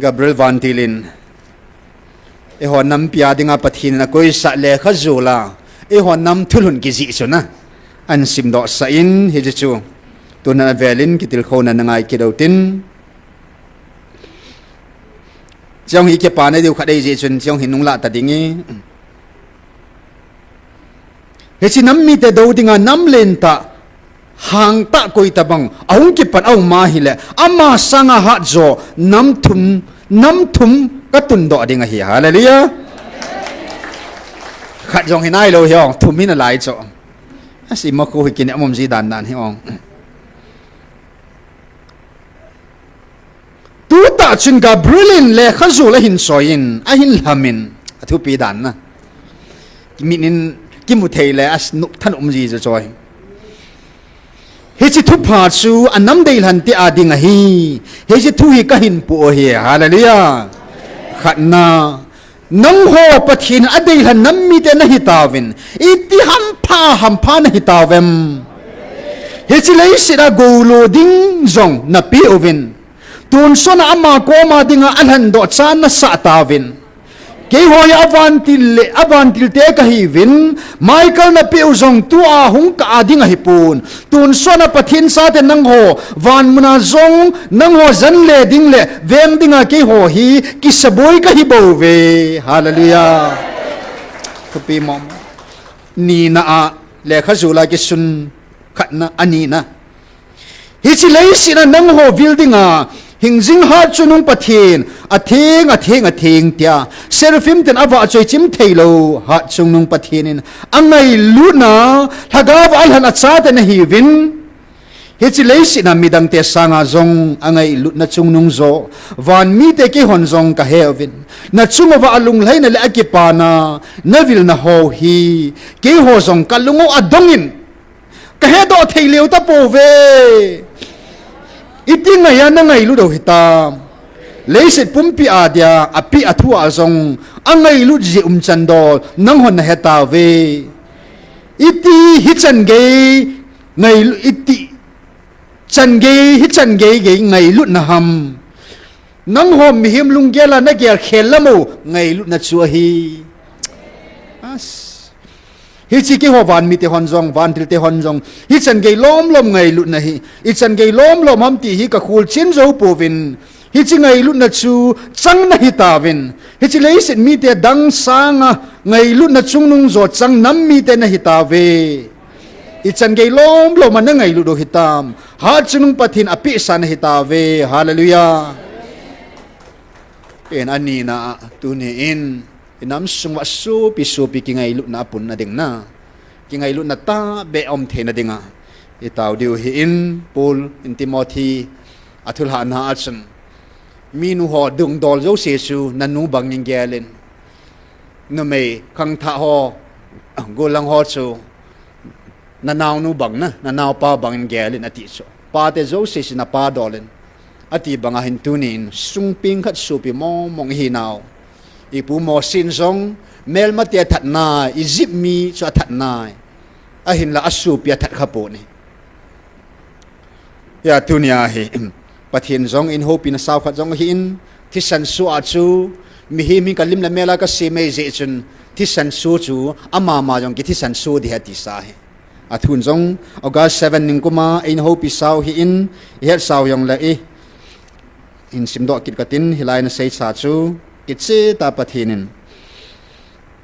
Gabriel vantilin ehon nam pia dinga pathin na koy sa lekha zula ehon nam tulun gizi so na an simdo sa in hijichu Tuna velin kitil ko na nangai kidautin Jong hike pa na diw kadai je chun jong hinung la ta dingi Hechi nam mi te do dinga nam len ta hang ta koi tabang aung ki pan aung ma hile ama sanga ha jo nam thum katun do dinga hi hallelujah khat jong hinai lo hiong thum min lai cho asi ma ko hikin amom ji dan dan hiong tu ta chun Gabrielin le khazu la hin soin a hin lamin athu pi dan na minin kimu thei le as nu than ji zo choi he chi thu pha chu anam dei han ti ading a hi he chi thu hi ka hin pu hi hallelujah khatna nang ho pathin adei han nam mi te na hi tawin iti ham pha na hi tawem he chi lei sira go lo ding zong na pi ovin tun sona ama ko ma dinga alhan do chan na sa tawin ke hoya avantil te ka hivin Michael na pi uzong tu a hung ka adinga hipun tun sona pathin sa te nang ho van muna zong nang ho zan le ding le veng dinga ke ho hi kisaboy ka hibo ve hallelujah to pi mom ni na a le khazula ki sun khatna ani na hi chi lei sina nang ho building a Hingjing hat chunung pathin a thing tia serafim ten ava choi chim thailo hat chunung pathinin angai luna thagaw alhan acha ten hivin hichi leisi na midang te sanga zong angai lut na chungnung zo van mi te ke hon zong ka hevin na chungwa alung lai na le akipana navil na ho hi ke ho zong kalungo adongin ka hedo thaileu ta pove iti ngaya na ngay lu daw hitam leisit pumpi adya api athua zong angay lu ji chandol nang hon na hetawe iti hichan gay ngay iti chan gay ngay lu na ham nang hom mihim lunggela na gyal khelamu ngay lu na chuahi as Hichi ki ho van mi te honjong van til te honjong hi chan gei lom ngai lut na hi i chan gei lom ham ti hi ka khul chin zo povin hi chi ngai lut na chu chang na hi tawin hi chi leis mi te dang sanga ngai lut na chungnung zo chang nam mi te na hi tawe i chan gei lom na ngai lut do hitam ha chunung pathin api san hi tawe hallelujah en ani na tu ne in inam sungwa su pi ki ngai lu na pun na ding na ki ngai lu na ta be om the na dinga itaw diu hi in Paul in Timothy athul ha na achun minu ho dung dol zo se su nanu bang ning gelen no me khang tha ho go lang ho chu na naw nu bang na naw pa bang gelen ati so pa te zo se na pa dolen ati banga hin tunin sung ping khat su pi mong hi naw ipu mo sin zong mel ma te that na izip mi cho that na ahin la asu pia that khapo ni ya tunia hi pathin zong in hope in saw khat zong hi in thisan su a chu mi hi mi kalim la mela ka se me je chun thisan su chu ama ma jong ki thisan su di hati sa hi athun zong August 7 ning kuma in hope saw hi in he saw yong la in simdo kit katin hilai na sei sa chu kitse ta pathinin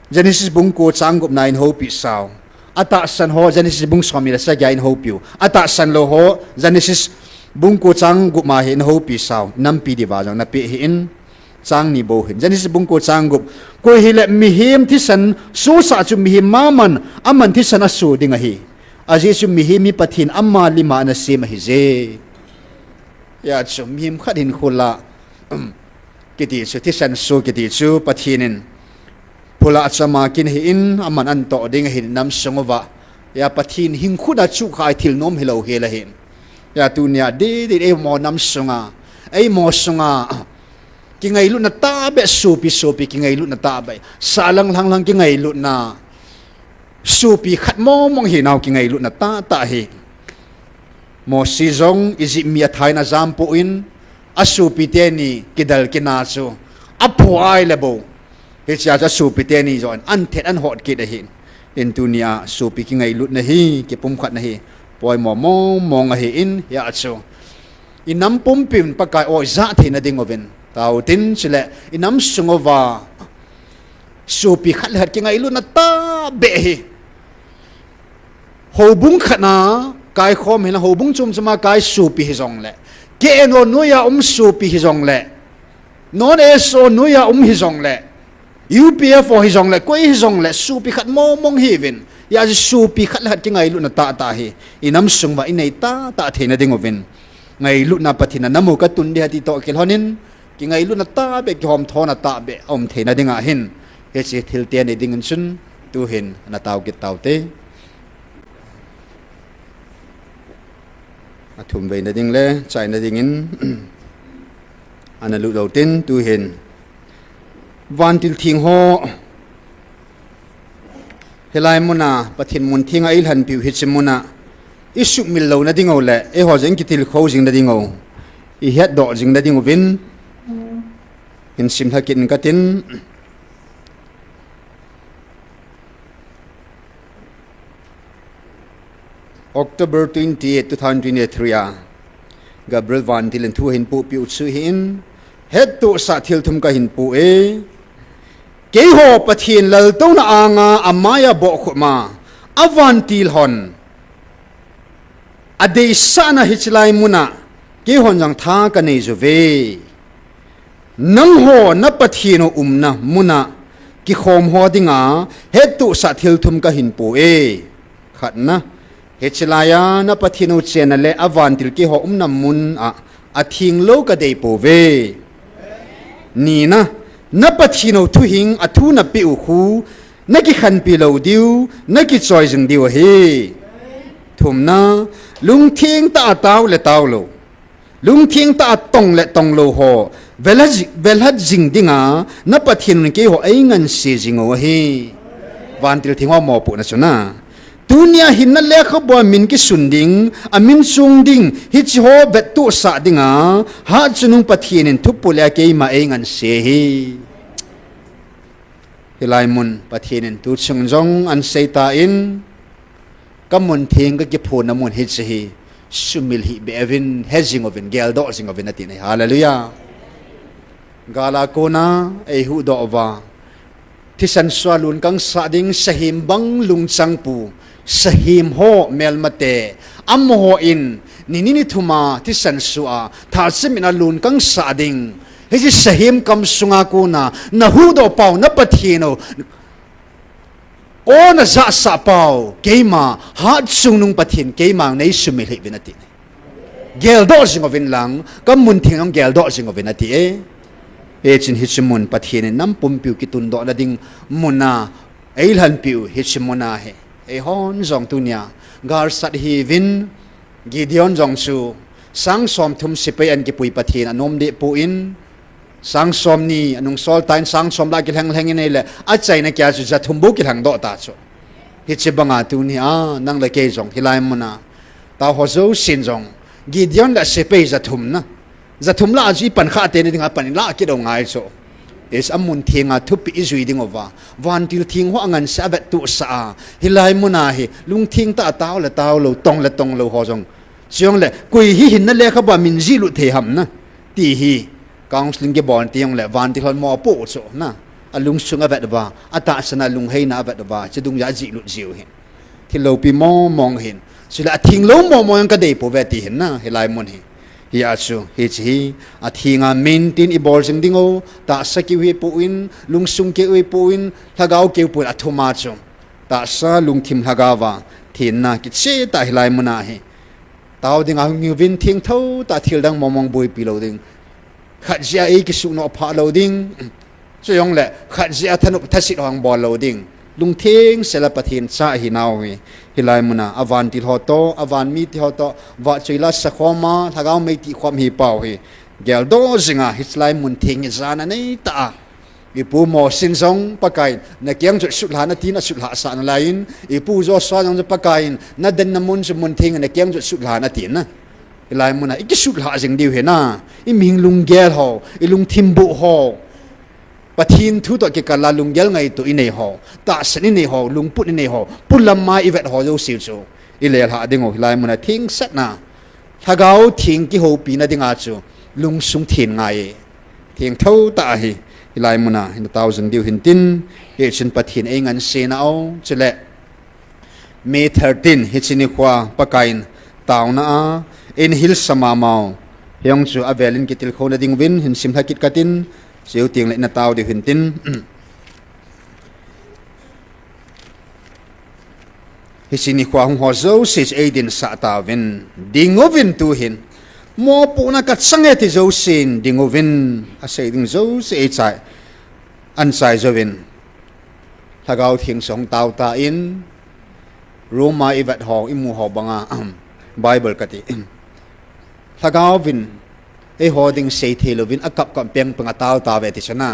Genesis bung ko changup na in hope saw ata san ho Genesis bung swami la sa in hope you ata san lo ho Genesis bung ko chang gu ma hin ho pi sao nam pi di wa jong na pi hin chang ni bo hin jani si bung ko chang gu ko hi le mi him thi san su sa chu mi him ma man aman thi san asu ding a hi a ji chu mi hi mi pathin amma lima na sim hi je ya chu mi him khat hin khula ki ti chu thi san su ki ti chu pathinin pula chama kin hi in aman an to ding hin nam sungova ya pathin hing khuda chu khai thil nom hilo he la hin ya tu nya de e mo nam sunga ei mo sunga ki ngai lu na ta be su pi ki ngai lu na ta be salang lang ki ngai lu na su pi khat mo mong hi naw ki ngai lu na ta hi mo si zong izi mi thai na zam pu in asu pi te ni kidal kina chu apu ai lebo he cha cha su pi te ni zon an thet an hot ki da hin in dunia su pi ki ngai lu na hi ki pum khat na hi poi mo mong a hi in ya chu inam pum pim pakai o za the na ding oven tau tin chile inam sungova su pi khat hat ki ngai lu na ta be hi ho bung khana kai khom hena ho bung chum chama kai su pi hi zong le ke no nuya su pi hi zong le non eso nuya hi zong le UPF hi zong le koi hi zong le su pi khat mo mong hi vin ya su pi khat hat ki ngai lu na ta hi inam sungwa inai ta the na ding ovin ngai lu na pathina namu ka tun dia ti to kel honin ki ngai lu na ta be ki hom thona ta be om the na ding a hin he chi thil te ni ding sun tu hin na taw ki taw te athum ve na ding le chai na ding in ana lu do tin tu hin van til thing ho helai muna pathin mun thinga il han piu hit simuna isu mil lo na dingo le e ho jeng ki til kho jing na dingo I het do jing na dingo vin in sim thakin katin October 28 2023 Gabriel van til thu hin pu piu chu hin het tu sa thil thum ka hin pu e ke ho pathin lal to na anga amaya bo khuma avantil hon adei sana hichlai muna ke hon jang tha ka nei zo ve nang ho na pathino umna muna ki khom ho dinga het tu sa thil thum ka hin pu e khat na hichlaya na pathino chena le avantil ke ho umna mun a thing lo ka dei pu ve ni na pathino thu hing athu na pi u khu na ki khan pi lo diu na ki choi jing diu he thum na lung thing ta taw le taw lo lung thing ta tong le tong lo ho velhat jing dinga na pathin ke ho ai ngan si jing o he van til thing ho mo pu na chuna dunia hin na le kho bo min ki sunding amin sungding hi chi ho bet tu sa dinga ha chunung pathin in thup pula ke ma ai ngan se hi hilai mun pathin in tu chung jong an seita in kamun thing ka ki phun na mun hi chi hi sumil hi bevin hedging of in gel do sing of in atin hallelujah gala kona ei hu do wa thisan swalun kang sa ding sahim bang lung chang pu sahim ho mel mate am ho in ni thuma thisan suwa tha simina lun kang sa ding he ji sahim kam sunga ko na hu do pau na pathino o na za sa pau keima ha sunung pathin keima nei sumil hi vinati gel do sing of in lang kam mun thing ang gel do sing of vinati e chin hichimun pathin nam pum piu kitun do la ding muna eilhan piu hichimuna he e hon jong tunia gar sat hi vin gideon jong chu sang som thum sipai an ki pui pathin anom de pu in sang som ni anung sol tain sang som la ki hang in le a chai na kya chu ja thum bu ki hang do ta chu hichibanga tunia nang la ke jong hilai muna ta ho zo sin jong gideon la sipai ja thum na zathum la ji pan kha te ni dinga pan la ki do ngai so is amun thinga thupi izui ding ova van til thing ho angan sa vet tu sa hilai muna hi lung thing ta taw la taw lo tong lo ho jong chiong le kui hi hin na le kha ba min ji lu the ham na ti hi counseling ke bon tiong le van til hon mo po so na alung sunga vet ba ata sana lung hei na vet ba chidung ya ji lu jiu hin thi lo pi mo mong hin sila thing lo mo yang ka dei po vet ti hin na hilai mun hi hi achu hi chi a thinga maintain i bol jing dingo ta saki wi puin lungsung ke wi puin thagau ke pu athuma chu ta sa lungthim hagawa thin na ki che ta hilai muna hi tao ding a ngi vin thing tho ta thil dang momong bui pi lo ding khat zia e ki su no pha lo ding chayong le khat zia thanu thasit hang bol lo ding lung thing sela pathin cha hi naw hi hilai muna avan ti hoto avan mi ti hoto wa chila sakhoma thagau mei ti khom hi pau hi gel do zinga hislai mun thing zana nei ta ipu mo sin song pakai na kyang chu sula na tin sula sa na lain ipu zo swa jong pakai na den na mun su mun thing na kyang chu sula na tin na hilai muna iki sula jing diu he na i ming lung gel ho i lung thimbu ho pathin thu to ke kala lung gel ngai to inei ho ta sani nei ho lung put nei ho pulamma i vet ho zo siu chu i le ha dingo hilai muna thing sat na thagau thing ki ho pi na dinga chu lung sung thin ngai thing tho ta hi hilai muna in 1000 diu hin tin he chin pathin e ngan se na o chele May 13 hi chini khwa pakain tauna a in hil sama mau yong chu avelin kitil khona ding win hin sim hakit katin siu ting le na taw diu hin tin hi chini khwa hung ho zo se aidin sa ta win dingovin tu hin mo pu na kat sange ti zo sin dingovin a sei ding zo se chai an sai zo win thagau thing song taw ta in Roma ivat ho imu ho banga Bible kati thagau win e hoding sei thelovin akap kam peng panga taw ta ve ti chana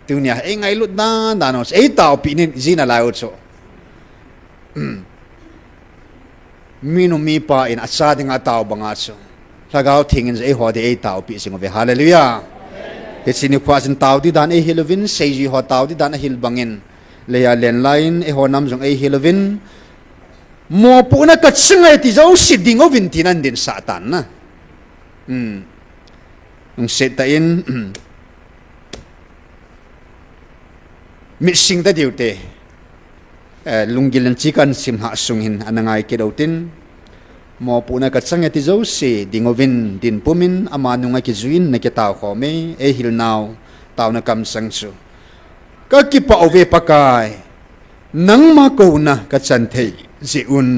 tunia e ngai lut na danos e taw pi nin zina lao cho minu mi pa in acha dinga taw banga cho thagau thing in e hodi e taw pi sing ve hallelujah he chini khwa sin taw di dan e hilovin sei ji ho taw di dan a hil bangin leya len line e ho nam jong e hilovin mo pu na kat singai ti zo siding ovin tinan din satan na ng set ta in missing ta diute lunggilan chikan simha sunghin anangai kedautin mo pu na kat singai ti zo si dingovin din pumin amanunga ki zuin na kitaw khome e hil naw taw na kam sangsu ka ki pa ove pakai nang ma ko na ka chantei ziun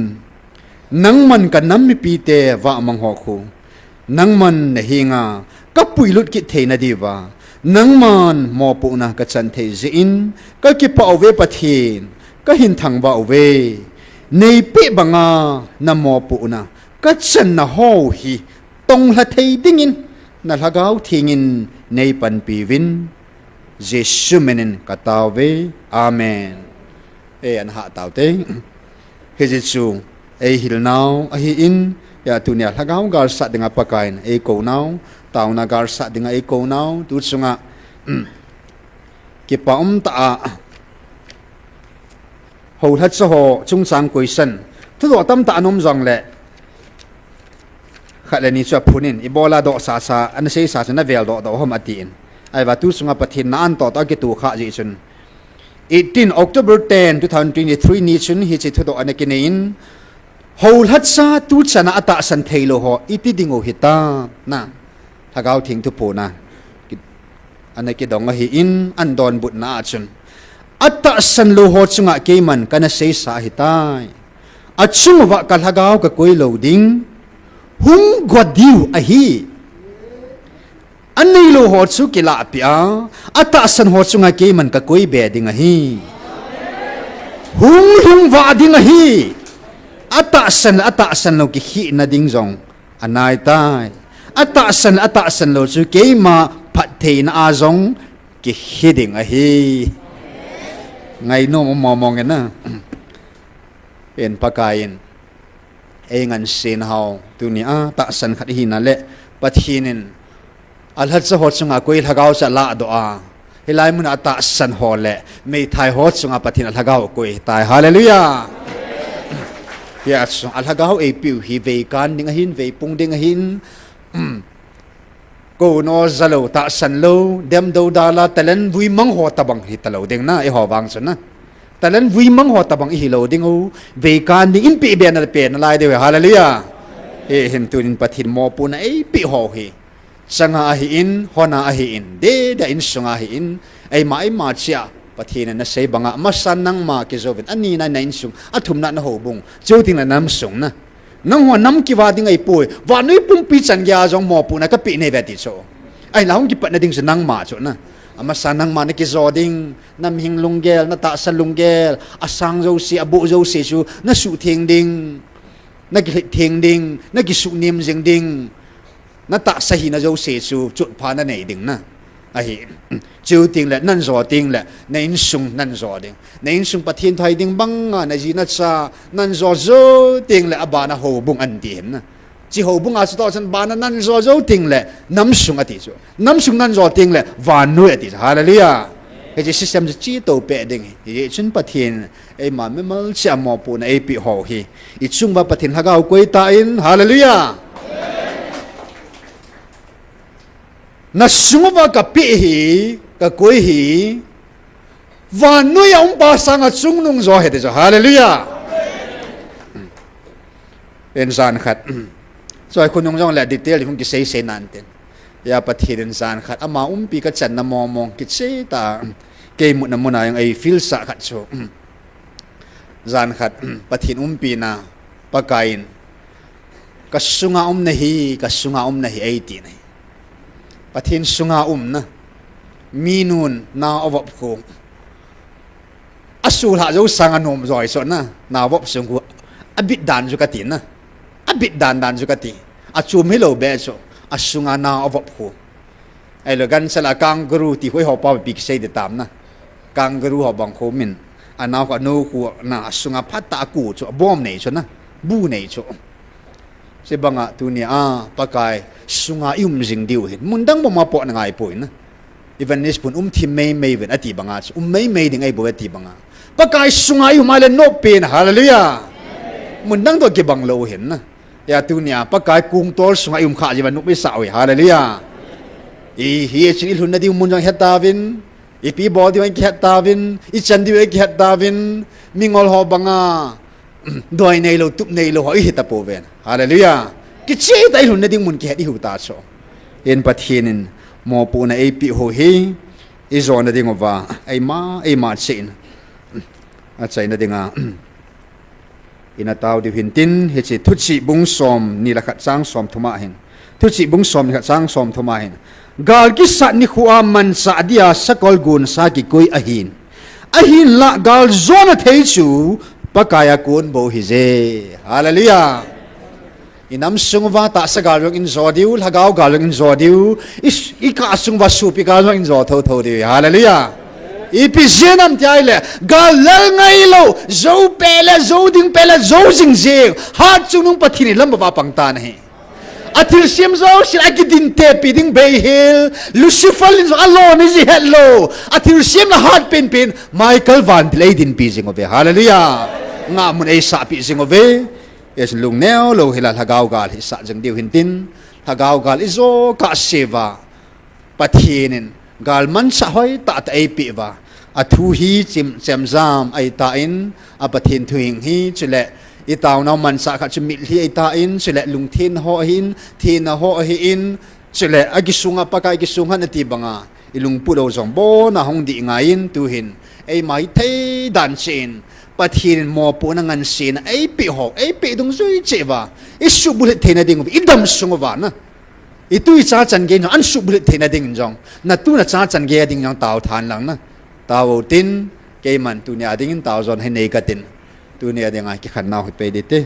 nang man ka nam mi pite wa mang ho khu nang man na hinga ka puilut ki theina diwa nang man mo pu na ka chantei zin ka ki pa ove pathin ka hin thang wa ove nei pe banga na mo pu na ka chan na ho hi tong la thei dingin na lagau thingin nei pan pi win Jesu menen katawe amen e an ha taute he Jesu e hil now a hi in ya tunia lagau gar sa dinga pakain e ko now taw na gar sa dinga e ko now tu sunga ki pa ta ho hat so ho chung sang question tu do tam ta anom jong le khalani cha phunin ibola do sa sa an sei sa na vel do hom atin ai va tu sunga pathin na an to ta ki tu kha ji chun 18 October 10 2023 ni chun hi chi thodo anakinein hol hat sa tu chana ata san thailo ho iti dingo hita na thagau thing tu pona anaki dong hi in an don but na chun ata san lo ho chunga keman kana sei sa hitai achung wa kal hagau ka koi loading hung godiu a hi anei lo ho chu kila pia ata san ho chunga ke man ka koi be ding a hi hung wa ding a hi ata san lo ki hi na ding jong anai tai ata san lo chu ke ma phat the na a jong ki hi ding a hi ngai no mo mong na en pakain engan sin hau tunia ta san khat hi na le pathinin alhat sa hot sunga koi lagau sa la do a hilai mun ata san ho le mei thai hot sunga pathin lagau koi tai hallelujah ya so alhagau e piu hi ve kan ding hin ve pung ding hin ko no zalo ta san lo dem do dala talen vui mang ho tabang hi talo ding na e ho wang sun na talen vui mang ho tabang hi lo ding o ve kan ding in pe be na pe na lai de hallelujah Hem tunin pathin mo puna ai pi ho hi changa hi in hona hi in de da in sunga hi in ai ma chia pathin na sei banga masan nang ma ki zovin ani na in sung athum na ho bung choting na nam sung na nang ho nam ki wa ding ai poi wa noi pum pi chan gya jong mo puna ka pi ne ve ti cho ai laung ki pat na ding nang ma cho na amasan nang ma na ki zoding nam hing lunggel na ta sa lunggel asang zo si abu zo si chu na su theng ding na ki theng ding na ki su nim jing ding na ta sa hi na zo se chu chut pha na nei ding na a hi chu ting le nan zo ting le na in sung nan zo ding na in sung pathin thai ding bang na ji na cha nan zo zo ting le aba na ho bung an ti hem na chi ho bung a sto chan ba na nan zo zo ting le nam sung ati chu nam sung nan zo ting le van nu ati hallelujah cái system chỉ tổ bệ đình thì chúng pathin ai mà mới mới xem mò phụ này bị hổ hi ít chung và pathin hagao quay tain hallelujah na sung và cả bị hi cả quay hi và nuôi ông bà sang ở chung nung rồi hết rồi hallelujah en san khát rồi con nung trong là detail không cái say nan tên ya pathin en san khát ama pi cái chân nam mong cái say ta cái một năm nay ai feel sa khát cho gian khát pathin pi na pakain cái sunga này ai ti này pathin sunga na minun na ovop ko asul ha jo sang anom rồi so na ovop sung ko abit dan ju katin na abit dan ju kati achum hello be so asunga na ovop ko ai lo gan sala kangaroo ti hoi ho pa big say de tam na kangaroo ho bang ko min ana ko no ko na asunga phata ku cho bom nei cho na bu nei cho se banga tu ni a pakai sunga jing diu hin mundang bo ma po na ngai poi na even nis pun thim mei ven ati banga mei ding ai bo ati banga pakai sunga ma le no pe na hallelujah mundang to ke bang lo hin na ya tu ni a pakai kung tol sunga kha ji ban nu pe sa oi hallelujah hi chi hun na di mun jang hetavin i pi bo di wan hetavin i chan di wan hetavin mingol ho banga doi nei lo tup nei lo ho hi ta po ven hallelujah ki che dai hun na ding mun ki di hu ta so en pathinin mo pu na ai pi ho hi i zon na ding ova ai ma chen a chai na dinga ina taw di hin tin he chi thu chi bung som ni la khat chang som thuma hin thu chi bung som ni khat chang som thuma hin gal ki sa ni khuwa man sa dia sakol gun sa ki koi ahin la gal zona thei chu pakaya kun bo hi je hallelujah inam sungwa ta sagal in zodiu lagaw gal in zodiu i ka sungwa su pi gal in zo tho de hallelujah i pi zenam tai le gal lal ngai lo zo pele zo ding pele zo jing je ha chunung pathini lam ba pang ta nahi athil sim zo sil akidin te pi ding be hil lucifer in alone is hello athil sim la heart pen michael van play din pi jing ove hallelujah nga mun ei sa pi jing ove es lungneo lo hilal hagaw gal hi sa jang diu hintin hagaw gal izo ka seva pathinin gal man sa hoi ta ai pi wa athu hi chim zam ai ta in apathin thuing hi chule i taw naw man sa kha chumi hi ai ta in chule lungthin ho hin thin ho hi in chule agisunga paka gisunga na ti banga ilung pu lo jong bo na hong di ngain tu hin ai mai thei dan chin pathin mo pu na ngan sin ai pi dung zui chewa isu bulet thena ding idam sungwa na itui cha chan ge no an su bulet thena ding jong na tu na cha chan ge ding jong taw than lang na taw tin ke man tu nya ding taw zon he nei ka tin tu ne ding a ki khan naw pe de te